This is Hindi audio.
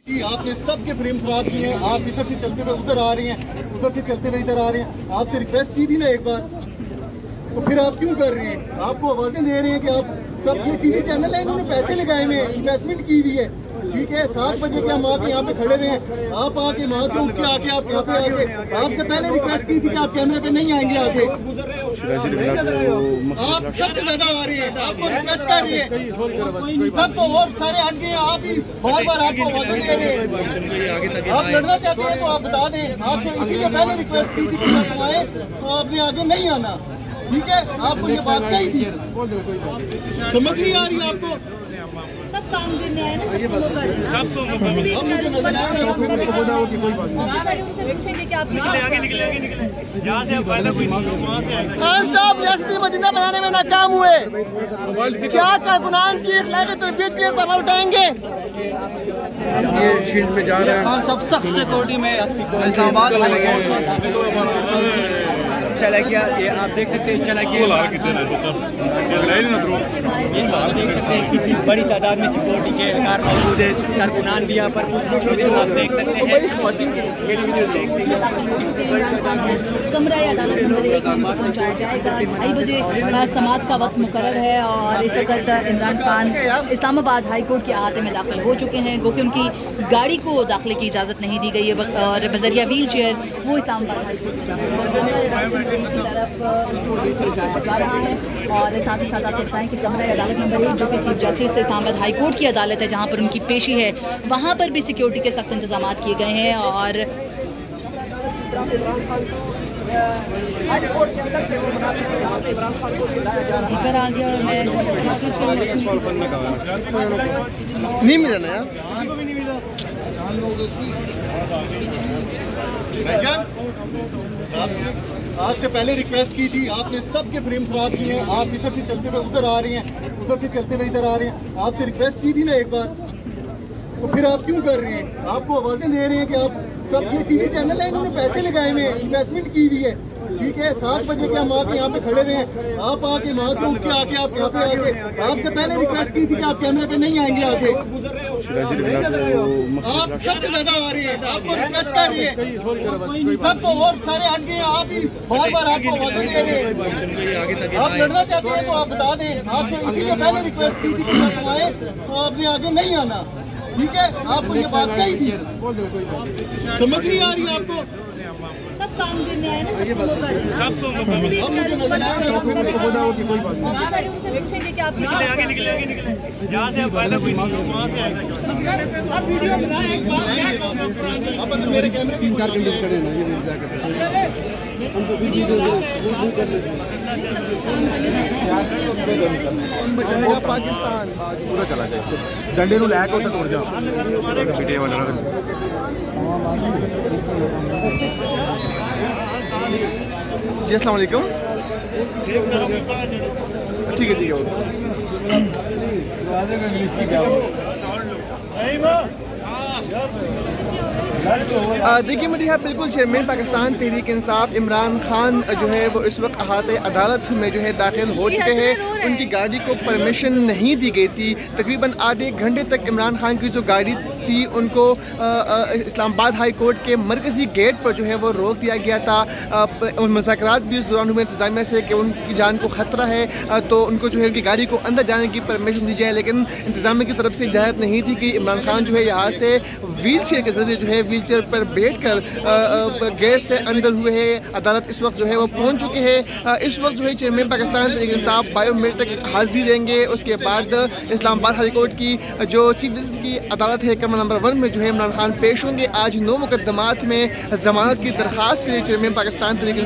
आपने सबके फ्रेम खराब किए हैं। आप इधर से चलते हुए उधर आ रहे हैं, उधर से चलते हुए इधर आ रहे हैं। आपसे रिक्वेस्ट की थी ना एक बार, तो फिर आप क्यों कर रहे हैं? आपको आवाजें दे रहे हैं कि आप सब ये टीवी चैनल है, इन्होंने पैसे लगाए हुए हैं, इन्वेस्टमेंट की हुई है। ठीक है, 7 बजे के हम आके यहाँ पे खड़े हुए हैं, आप आके वहाँ से उठ के आके आप यहाँ पे आके आपसे पहले रिक्वेस्ट की थी कि आप कैमरे पे नहीं आएंगे आगे। आप सबसे ज्यादा आ रहे हैं, आपको रिक्वेस्ट कर रहे हैं सब तो, और सारे हट गए। आप ही बार बार आपको आवाजें दे रहे हैं। आप लड़ना चाहते हैं तो आप बता दें, आपसे इसीलिए पहले रिक्वेस्ट की थी कि आप आए, तो आपने आगे नहीं आना। ठीक है, आपको ये बात कही थी, समझ नहीं आ रही आपको? सब काम करने आए ना, सबको मौका देना। खान साहब रियासती मदीना बनाने में नाकाम हुए, क्या कारकुनान की इखलाकी तरबियत के लिए उठाएंगे? ये शील्ड में जा रहे हैं। खान साहब सख्त सिक्योरिटी में इस्लामाबाद चला गया। ये आप देख सकते हैं, चला गया। ये आप देख सकते हैं कितनी बड़ी तादाद में सिक्योरिटी के एहलकार मौजूद है। कारकुनान भी यहाँ पर आप देख सकते हैं। कमरा अदालत नंबर 1 में पहुँचाया जाएगा। 2:30 बजे समाअत का वक्त मुकर्रर है और इस वक्त इमरान खान इस्लामाबाद हाई कोर्ट के अहाते में दाखिल हो चुके हैं। गो कि उनकी गाड़ी को दाखिले की इजाज़त नहीं दी गई है और बजरिया व्हील चेयर वो इस्लामाबाद हाई कोर्ट की तरफ जा रहा है। और साथ ही साथ आपको बताएं कि कमरा अदालत नंबर 1 जो कि chief justice Islamabad high court की अदालत है, जहां पर उनकी पेशी है, वहां पर भी सिक्योरिटी के सख्त इंतजाम किए गए हैं। और इधर आ गया और मैं नहीं मिला ना यार, आपसे पहले रिक्वेस्ट की थी, आपने सबके फ्रेम खराब किए हैं। आप इधर से चलते हुए उधर आ रहे हैं, उधर से चलते हुए इधर आ रहे हैं। आपसे रिक्वेस्ट की थी ना एक बार, तो फिर आप क्यों कर रहे हैं? आपको आवाजें दे रहे हैं कि आप सब ये टीवी चैनल है, इन्होंने पैसे लगाए हुए हैं, इन्वेस्टमेंट की हुई है। ठीक है, 7 बजे के हम आके यहाँ पे खड़े हुए हैं, आप आके वहाँ से उठ के आके आप यहाँ पे आके आपसे पहले रिक्वेस्ट की थी कि आप कैमरे पे नहीं आएंगे आगे। आप सबसे ज्यादा आ रहे हैं, आपको रिक्वेस्ट कर रहे हैं सब तो, और सारे हट गए। आप ही बार बार आपको आवाजें दे रहे हैं। आप लड़ना चाहते हैं तो आप बता दें, आपसे इसीलिए पहले रिक्वेस्ट की थी कि आप आए, तो आपने आगे नहीं आना। ठीक है, आपको ये बात कही थी, समझ नहीं आ रही आपको? सब काम करने आए ना, सबको मौका देना। उनसे पूछेंगे कि आप मेरे कैमरे 3-4 घंटे खड़े हैं। पाकिस्तान पूरा चला जाए, इसको डंडे ਨੂੰ ਲੈ ਕੇ ਉੱਤੇ ਤੁਰ ਜਾ ਵੀਡੀਓ ਵਾਲਾ। जी अस्सलाम वालेकुम। ठीक है देखिए मेरी यहाँ बिल्कुल चेयरमैन पाकिस्तान तहरीक इंसाफ इमरान खान जो है वो इस वक्त अहाते अदालत में जो है दाखिल हो चुके हैं। उनकी गाड़ी को परमिशन नहीं दी गई थी। तकरीबन आधे घंटे तक इमरान खान की जो गाड़ी थी उनको इस्लामाबाद हाई कोर्ट के मरकज़ी गेट पर जो है वो रोक दिया गया था। मुज़ाकरात भी इस दौरान हुए इंतजामिया से कि उनकी जान को ख़तरा है, तो उनको जो है उनकी गाड़ी को अंदर जाने की परमिशन दी जाए, लेकिन इंतजामिया की तरफ से इजाज़त नहीं थी कि इमरान खान जो है यहाँ से व्हील चेयर के जरिए जो है व्हील चेयर पर बैठकर गेट से अंदर हुए हैं। अदालत इस वक्त जो है वो पहुंच चुके हैं। इस वक्त जो है चेयरमैन पाकिस्तान तहरीक इंसाफ बायोमेट्रिक हाजिरी देंगे। उसके बाद इस्लामाबाद हाई कोर्ट की जो चीफ जस्टिस की अदालत है कमरा नंबर 1 में जो है इमरान खान पेश होंगे। आज 9 मुकदमात में जमानत की दरख्वास्त के लिए चेयरमैन पाकिस्तान तहरीक